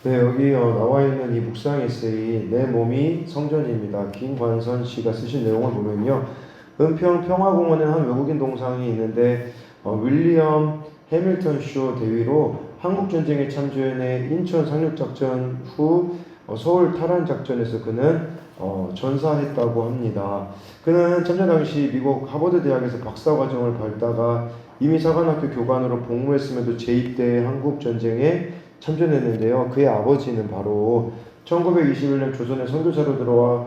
네, 여기 나와 있는 이 묵상 에세이 내 몸이 성전입니다. 김관선 씨가 쓰신 내용을 보면요. 은평 평화공원에 한 외국인 동상이 있는데 윌리엄 해밀턴 쇼 대위로 한국전쟁에 참전해 인천 상륙작전 후 서울 탈환작전에서 그는 전사했다고 합니다. 그는 참전 당시 미국 하버드 대학에서 박사과정을 밟다가 이미 사관학교 교관으로 복무했음에도 재입대 한국전쟁에 참전했는데요. 그의 아버지는 바로 1921년 조선에 선교사로 들어와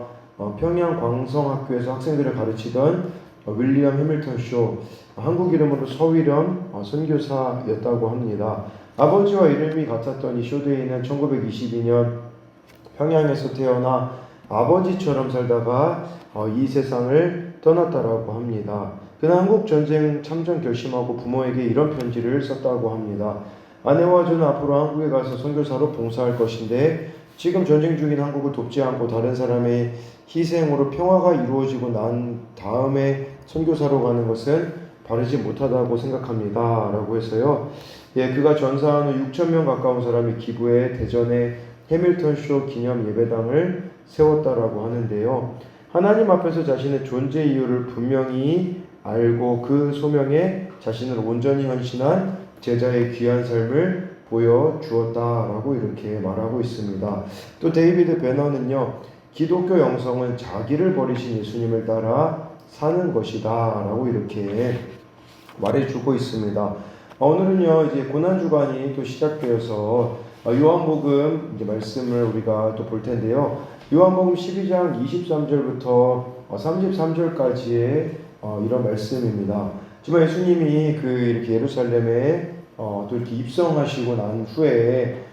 평양 광성학교에서 학생들을 가르치던 윌리엄 해밀턴 쇼, 한국 이름으로 서위령 선교사였다고 합니다. 아버지와 이름이 같았던 이 쇼데이는 1922년 평양에서 태어나 아버지처럼 살다가 이 세상을 떠났다라고 합니다. 그는 한국전쟁 참전 결심하고 부모에게 이런 편지를 썼다고 합니다. 아내와 저는 앞으로 한국에 가서 선교사로 봉사할 것인데 지금 전쟁 중인 한국을 돕지 않고 다른 사람의 희생으로 평화가 이루어지고 난 다음에 선교사로 가는 것은 바르지 못하다고 생각합니다. 라고 해서요. 예, 그가 전사한 후 6천 명 가까운 사람이 기부해 대전에 해밀턴 쇼 기념 예배당을 세웠다라고 하는데요. 하나님 앞에서 자신의 존재 이유를 분명히 알고 그 소명에 자신을 온전히 헌신한 제자의 귀한 삶을 보여주었다라고 이렇게 말하고 있습니다. 또 데이비드 배너는요. 기독교 영성은 자기를 버리신 예수님을 따라 사는 것이다 라고 이렇게 말해주고 있습니다. 오늘은요 이제 고난주간이 또 시작되어서 요한복음 이제 말씀을 우리가 또 볼 텐데요. 요한복음 12장 23절부터 33절까지의 이런 말씀입니다. 정말 예수님이 그 이렇게 예루살렘에 또 이렇게 입성하시고 난 후에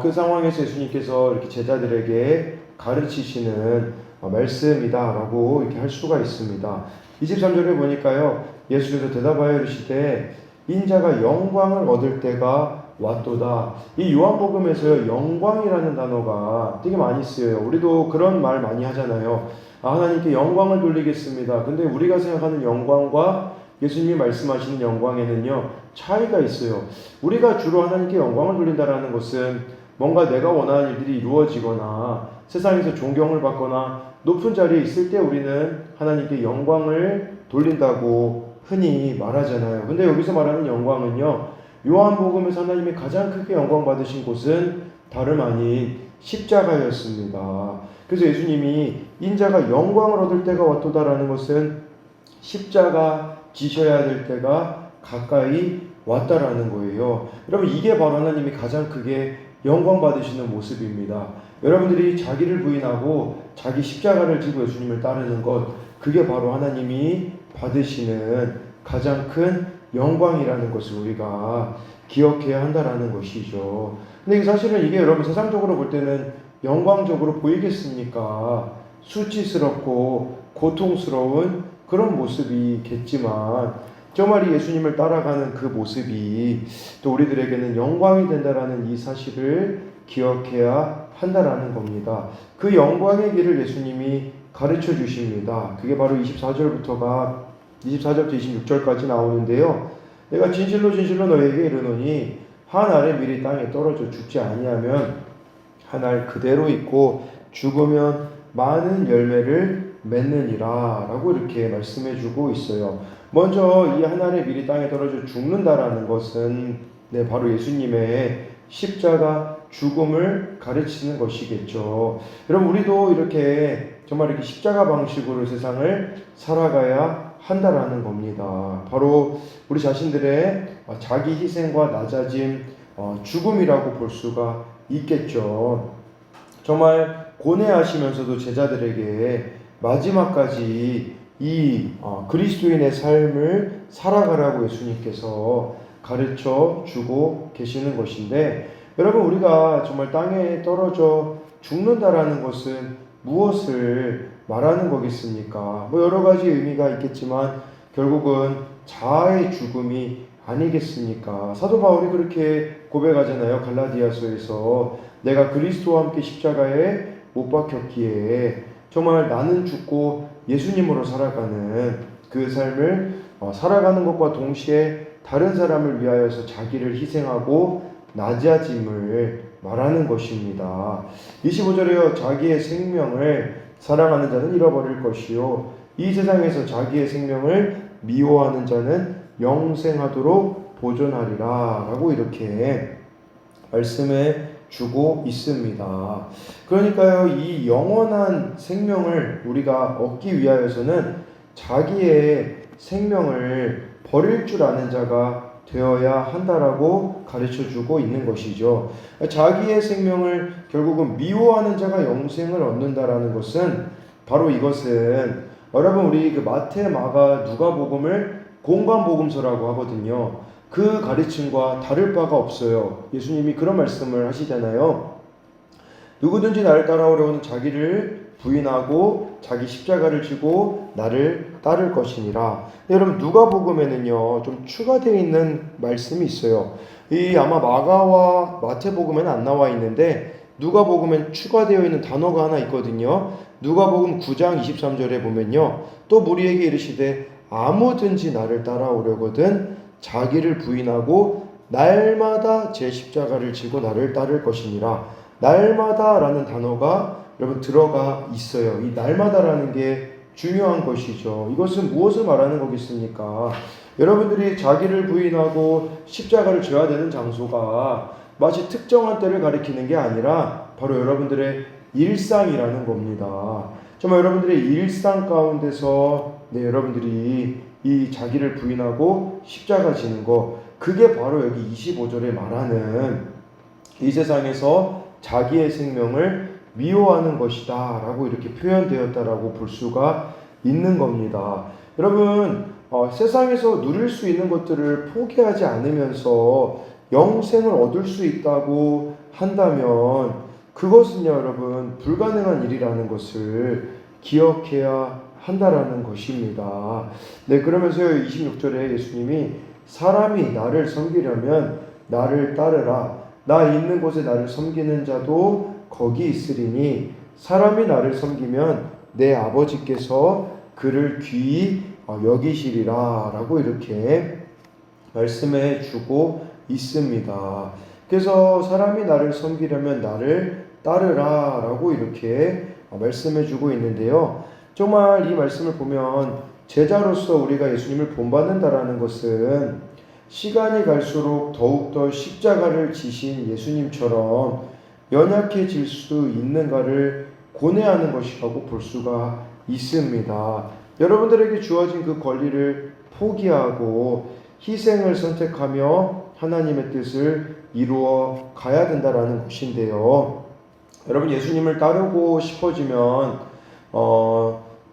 그 상황에서 예수님께서 이렇게 제자들에게 가르치시는 말씀이다라고 이렇게 할 수가 있습니다. 23절에 보니까요, 예수께서 대답하여 이르시되 인자가 영광을 얻을 때가 왔도다. 이 요한복음에서요, 영광이라는 단어가 되게 많이 쓰여요. 우리도 그런 말 많이 하잖아요. 하나님께 영광을 돌리겠습니다. 근데 우리가 생각하는 영광과 예수님이 말씀하시는 영광에는요, 차이가 있어요. 우리가 주로 하나님께 영광을 돌린다라는 것은 뭔가 내가 원하는 일들이 이루어지거나 세상에서 존경을 받거나 높은 자리에 있을 때 우리는 하나님께 영광을 돌린다고 흔히 말하잖아요. 근데 여기서 말하는 영광은요, 요한복음에서 하나님이 가장 크게 영광 받으신 곳은 다름 아닌 십자가였습니다. 그래서 예수님이 인자가 영광을 얻을 때가 왔도다라는 것은 십자가 지셔야 될 때가 가까이 왔다라는 거예요. 여러분, 이게 바로 하나님이 가장 크게 영광 받으시는 모습입니다. 여러분들이 자기를 부인하고 자기 십자가를 지고 예수님을 따르는 것, 그게 바로 하나님이 받으시는 가장 큰 영광이라는 것을 우리가 기억해야 한다라는 것이죠. 근데 사실은 이게 여러분 세상적으로 볼 때는 영광적으로 보이겠습니까? 수치스럽고 고통스러운 그런 모습이겠지만 정말 이 예수님을 따라가는 그 모습이 또 우리들에게는 영광이 된다라는 이 사실을 기억해야 한다라는 겁니다. 그 영광의 길을 예수님이 가르쳐 주십니다. 그게 바로 24절부터 26절까지 나오는데요. 내가 진실로 진실로 너에게 이르노니 한 알의 밀이 땅에 떨어져 죽지 아니하면 한 알 그대로 있고 죽으면 많은 열매를 맺느니라 라고 이렇게 말씀해 주고 있어요. 먼저 이 한 알의 밀이 땅에 떨어져 죽는다라는 것은 바로 예수님의 십자가 죽음을 가르치는 것이겠죠. 여러분, 우리도 이렇게 정말 이렇게 십자가 방식으로 세상을 살아가야 한다라는 겁니다. 바로 우리 자신들의 자기 희생과 낮아짐, 죽음이라고 볼 수가 있겠죠. 정말 고뇌하시면서도 제자들에게 마지막까지 이 그리스도인의 삶을 살아가라고 예수님께서 가르쳐 주고 계시는 것인데, 여러분, 우리가 정말 땅에 떨어져 죽는다라는 것은 무엇을 말하는 거겠습니까? 여러 가지 의미가 있겠지만 결국은 자아의 죽음이 아니겠습니까? 사도 바울이 그렇게 고백하잖아요. 갈라디아서에서 내가 그리스도와 함께 십자가에 못 박혔기에 정말 나는 죽고 예수님으로 살아가는 그 삶을 살아가는 것과 동시에 다른 사람을 위하여서 자기를 희생하고 낮아짐을 말하는 것입니다. 25절에요. 자기의 생명을 사랑하는 자는 잃어버릴 것이요 이 세상에서 자기의 생명을 미워하는 자는 영생하도록 보존하리라 라고 이렇게 말씀해 주고 있습니다. 그러니까요, 이 영원한 생명을 우리가 얻기 위하여서는 자기의 생명을 버릴 줄 아는 자가 되어야 한다라고 가르쳐 주고 있는 것이죠. 자기의 생명을 결국은 미워하는 자가 영생을 얻는다라는 것은 바로 이것은 여러분 우리 그 마태, 마가, 누가복음을 공관복음서라고 하거든요. 그 가르침과 다를 바가 없어요. 예수님이 그런 말씀을 하시잖아요. 누구든지 나를 따라오려고는 자기를 부인하고 자기 십자가를 지고 나를 따를 것이니라. 여러분 누가복음에는요 좀 추가되어 있는 말씀이 있어요. 이 아마 마가와 마태복음에는 안 나와 있는데 누가복음엔 추가되어 있는 단어가 하나 있거든요. 누가복음 9장 23절에 보면요, 또 무리에게 이르시되 아무든지 나를 따라오려거든 자기를 부인하고 날마다 제 십자가를 지고 나를 따를 것이니라. 날마다라는 단어가 여러분 들어가 있어요. 이 날마다라는 게 중요한 것이죠. 이것은 무엇을 말하는 거겠습니까? 여러분들이 자기를 부인하고 십자가를 져야 되는 장소가 마치 특정한 때를 가리키는 게 아니라 바로 여러분들의 일상이라는 겁니다. 정말 여러분들의 일상 가운데서 여러분들이 이 자기를 부인하고 십자가 지는 거, 그게 바로 여기 25절에 말하는 이 세상에서 자기의 생명을 미워하는 것이다 라고 이렇게 표현되었다라고 볼 수가 있는 겁니다. 여러분 세상에서 누릴 수 있는 것들을 포기하지 않으면서 영생을 얻을 수 있다고 한다면 그것은요 여러분 불가능한 일이라는 것을 기억해야 한다라는 것입니다. 그러면서요 26절에 예수님이 사람이 나를 섬기려면 나를 따르라. 나 있는 곳에 나를 섬기는 자도 거기 있으리니 사람이 나를 섬기면 내 아버지께서 그를 귀히 여기시리라 라고 이렇게 말씀해 주고 있습니다. 그래서 사람이 나를 섬기려면 나를 따르라 라고 이렇게 말씀해 주고 있는데요. 정말 이 말씀을 보면 제자로서 우리가 예수님을 본받는다라는 것은 시간이 갈수록 더욱더 십자가를 지신 예수님처럼 연약해질 수 있는가를 고뇌하는 것이라고 볼 수가 있습니다. 여러분들에게 주어진 그 권리를 포기하고 희생을 선택하며 하나님의 뜻을 이루어 가야 된다라는 것인데요. 여러분 예수님을 따르고 싶어지면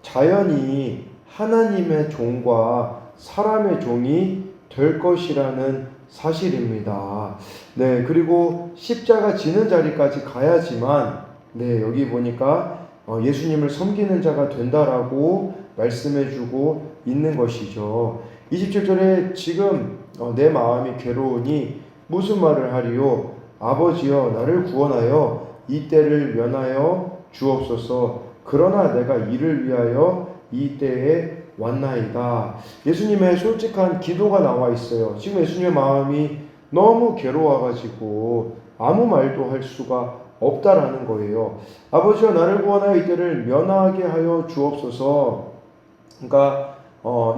자연히 하나님의 종과 사람의 종이 될 것이라는 사실입니다. 그리고 십자가 지는 자리까지 가야지만 여기 보니까 예수님을 섬기는 자가 된다라고 말씀해주고 있는 것이죠. 27절에 지금 내 마음이 괴로우니 무슨 말을 하리요? 아버지여 나를 구원하여 이 때를 면하여 주옵소서. 그러나 내가 이를 위하여 이 때에 왔나이다. 예수님의 솔직한 기도가 나와 있어요. 지금 예수님의 마음이 너무 괴로워가지고 아무 말도 할 수가 없다라는 거예요. 아버지여 나를 구원하여 이 때를 면하게 하여 주옵소서. 그러니까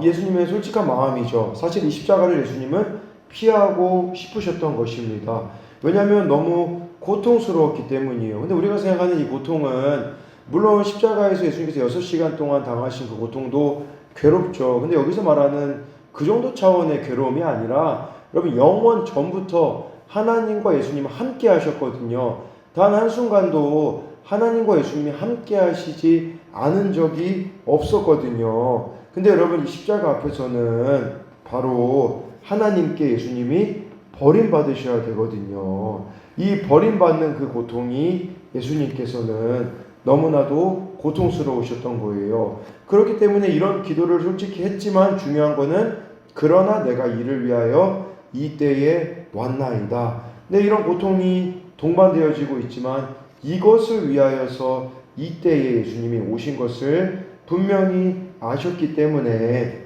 예수님의 솔직한 마음이죠. 사실 이 십자가를 예수님은 피하고 싶으셨던 것입니다. 왜냐하면 너무 고통스러웠기 때문이에요. 근데 우리가 생각하는 이 고통은 물론 십자가에서 예수님께서 6시간 동안 당하신 그 고통도 괴롭죠. 근데 여기서 말하는 그 정도 차원의 괴로움이 아니라 여러분 영원 전부터 하나님과 예수님은 함께 하셨거든요. 단 한순간도 하나님과 예수님이 함께 하시지 않은 적이 없었거든요. 근데 여러분 이 십자가 앞에서는 바로 하나님께 예수님이 버림받으셔야 되거든요. 이 버림받는 그 고통이 예수님께서는 너무나도 고통스러우셨던 거예요. 그렇기 때문에 이런 기도를 솔직히 했지만 중요한 거는 그러나 내가 이를 위하여 이 때에 왔나이다. 이런 고통이 동반되어지고 있지만 이것을 위하여서 이 때에 예수님이 오신 것을 분명히 아셨기 때문에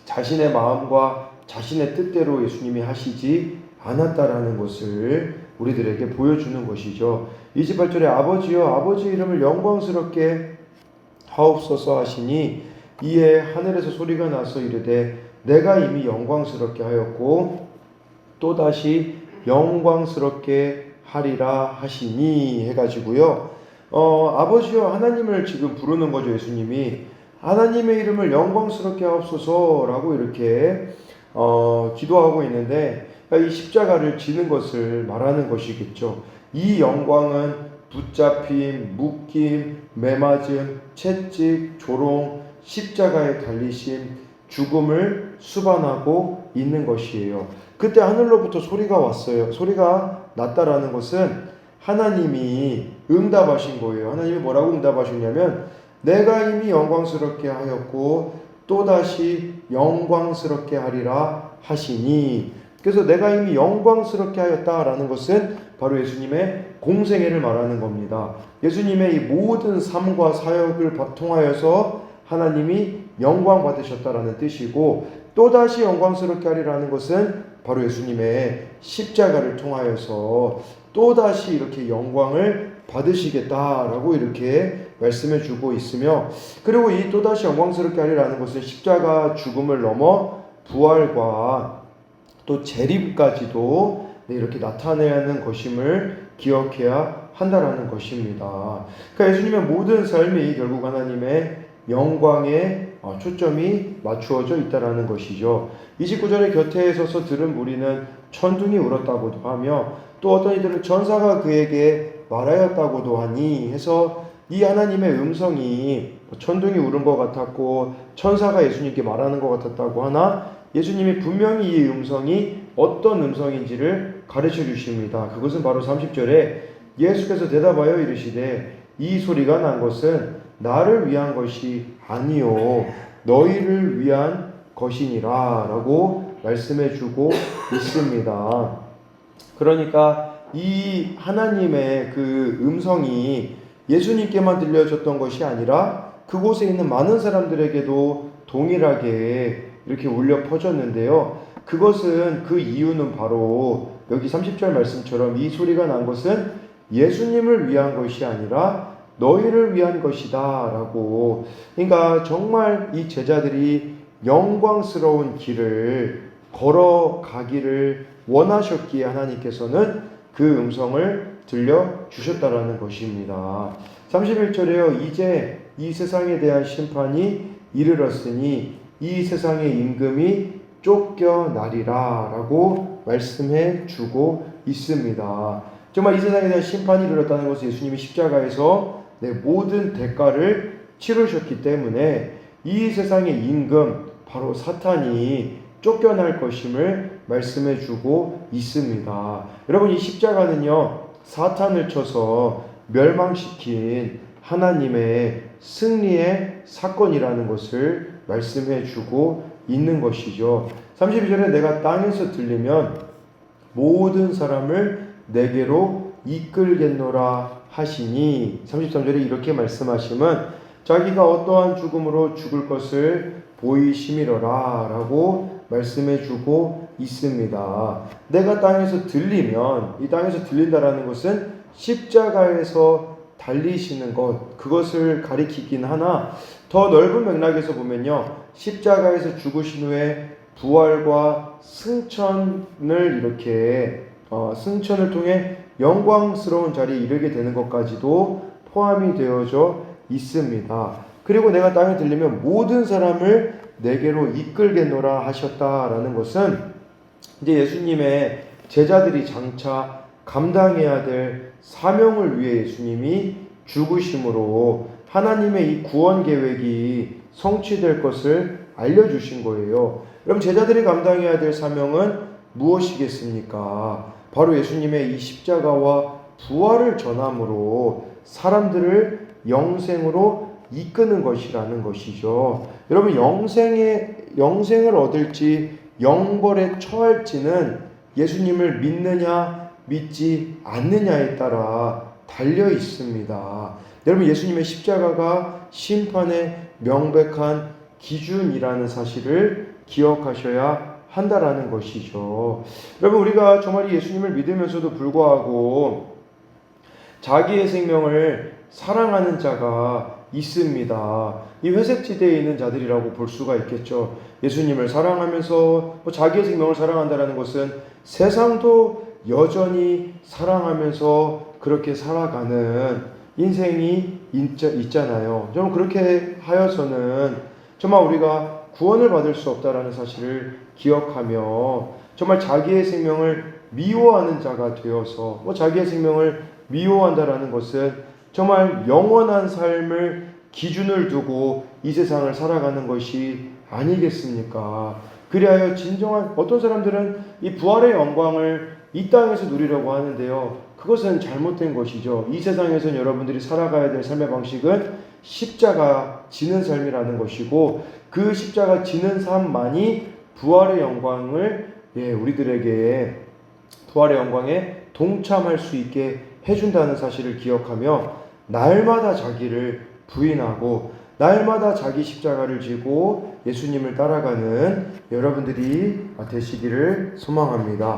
자신의 마음과 자신의 뜻대로 예수님이 하시지 않았다라는 것을 우리들에게 보여주는 것이죠. 28절에 아버지여 아버지 이름을 영광스럽게 하옵소서 하시니 이에 하늘에서 소리가 나서 이르되 내가 이미 영광스럽게 하였고 또다시 영광스럽게 하리라 하시니 해가지고요. 아버지여 하나님을 지금 부르는 거죠. 예수님이 하나님의 이름을 영광스럽게 하옵소서라고 이렇게 기도하고 있는데 이 십자가를 지는 것을 말하는 것이겠죠. 이 영광은 붙잡힘, 묶임, 매맞음, 채찍, 조롱, 십자가에 달리심, 죽음을 수반하고 있는 것이에요. 그때 하늘로부터 소리가 왔어요. 소리가 났다라는 것은 하나님이 응답하신 거예요. 하나님이 뭐라고 응답하셨냐면 내가 이미 영광스럽게 하였고 또다시 영광스럽게 하리라 하시니, 그래서 내가 이미 영광스럽게 하였다라는 것은 바로 예수님의 공생애를 말하는 겁니다. 예수님의 이 모든 삶과 사역을 통하여서 하나님이 영광 받으셨다라는 뜻이고, 또다시 영광스럽게 하리라는 것은 바로 예수님의 십자가를 통하여서 또다시 이렇게 영광을 받으시겠다라고 이렇게 말씀해 주고 있으며, 그리고 이 또다시 영광스럽게 하리라는 것은 십자가 죽음을 넘어 부활과 또 재림까지도 이렇게 나타내는 것임을 기억해야 한다라는 것입니다. 그러니까 예수님의 모든 삶이 결국 하나님의 영광에 초점이 맞추어져 있다라는 것이죠. 29절에 곁에 서서 들은 무리는 천둥이 울었다고도 하며 또 어떤 이들은 천사가 그에게 말하였다고도 하니 해서 이 하나님의 음성이 천둥이 울은 것 같았고 천사가 예수님께 말하는 것 같았다고 하나 예수님이 분명히 이 음성이 어떤 음성인지를 가르쳐 주십니다. 그것은 바로 30절에 예수께서 대답하여 이르시되 이 소리가 난 것은 나를 위한 것이 아니요 너희를 위한 것이니라 라고 말씀해 주고 있습니다. 그러니까 이 하나님의 그 음성이 예수님께만 들려졌던 것이 아니라 그곳에 있는 많은 사람들에게도 동일하게 이렇게 울려 퍼졌는데요. 그것은 그 이유는 바로 여기 30절 말씀처럼 이 소리가 난 것은 예수님을 위한 것이 아니라 너희를 위한 것이다 라고, 그러니까 정말 이 제자들이 영광스러운 길을 걸어가기를 원하셨기에 하나님께서는 그 음성을 들려주셨다라는 것입니다. 31절에요. 이제 이 세상에 대한 심판이 이르렀으니 이 세상의 임금이 쫓겨나리라 라고 말씀해 주고 있습니다. 정말 이 세상에 대한 심판이 이르렀다는 것은 예수님이 십자가에서 모든 대가를 치르셨기 때문에 이 세상의 임금 바로 사탄이 쫓겨날 것임을 말씀해 주고 있습니다. 여러분 이 십자가는요 사탄을 쳐서 멸망시킨 하나님의 승리의 사건이라는 것을 말씀해 주고 있는 것이죠. 32절에 내가 땅에서 들리면 모든 사람을 내게로 이끌겠노라 하시니, 33절에 이렇게 말씀하시면 자기가 어떠한 죽음으로 죽을 것을 보이심이로라 라고 말씀해 주고 있습니다. 내가 땅에서 들리면, 이 땅에서 들린다라는 것은 십자가에서 달리시는 것, 그것을 가리키긴 하나 더 넓은 맥락에서 보면요 십자가에서 죽으신 후에 부활과 승천을 이렇게 승천을 통해 영광스러운 자리에 이르게 되는 것까지도 포함이 되어져 있습니다. 그리고 내가 땅에 들리면 모든 사람을 내게로 이끌겠노라 하셨다라는 것은 이제 예수님의 제자들이 장차 감당해야 될 사명을 위해 예수님이 죽으심으로 하나님의 이 구원 계획이 성취될 것을 알려주신 거예요. 여러분 제자들이 감당해야 될 사명은 무엇이겠습니까? 바로 예수님의 이 십자가와 부활을 전함으로 사람들을 영생으로 이끄는 것이라는 것이죠. 여러분 영생을 얻을지 영벌에 처할지는 예수님을 믿느냐 믿지 않느냐에 따라 달려 있습니다. 여러분 예수님의 십자가가 심판의 명백한 기준이라는 사실을 기억하셔야 한다라는 것이죠. 여러분, 우리가 정말 예수님을 믿으면서도 불구하고 자기의 생명을 사랑하는 자가 있습니다. 이 회색지대에 있는 자들이라고 볼 수가 있겠죠. 예수님을 사랑하면서 자기의 생명을 사랑한다는 것은 세상도 여전히 사랑하면서 그렇게 살아가는 인생이 있잖아요. 좀 그렇게 하여서는 정말 우리가 구원을 받을 수 없다라는 사실을 기억하며 정말 자기의 생명을 미워하는 자가 되어서 자기의 생명을 미워한다라는 것은 정말 영원한 삶을 기준을 두고 이 세상을 살아가는 것이 아니겠습니까? 그리하여 진정한 어떤 사람들은 이 부활의 영광을 이 땅에서 누리려고 하는데요. 그것은 잘못된 것이죠. 이 세상에서는 여러분들이 살아가야 될 삶의 방식은 십자가 지는 삶이라는 것이고 그 십자가 지는 삶만이 부활의 영광을 우리들에게 부활의 영광에 동참할 수 있게 해준다는 사실을 기억하며 날마다 자기를 부인하고 날마다 자기 십자가를 지고 예수님을 따라가는 여러분들이 되시기를 소망합니다.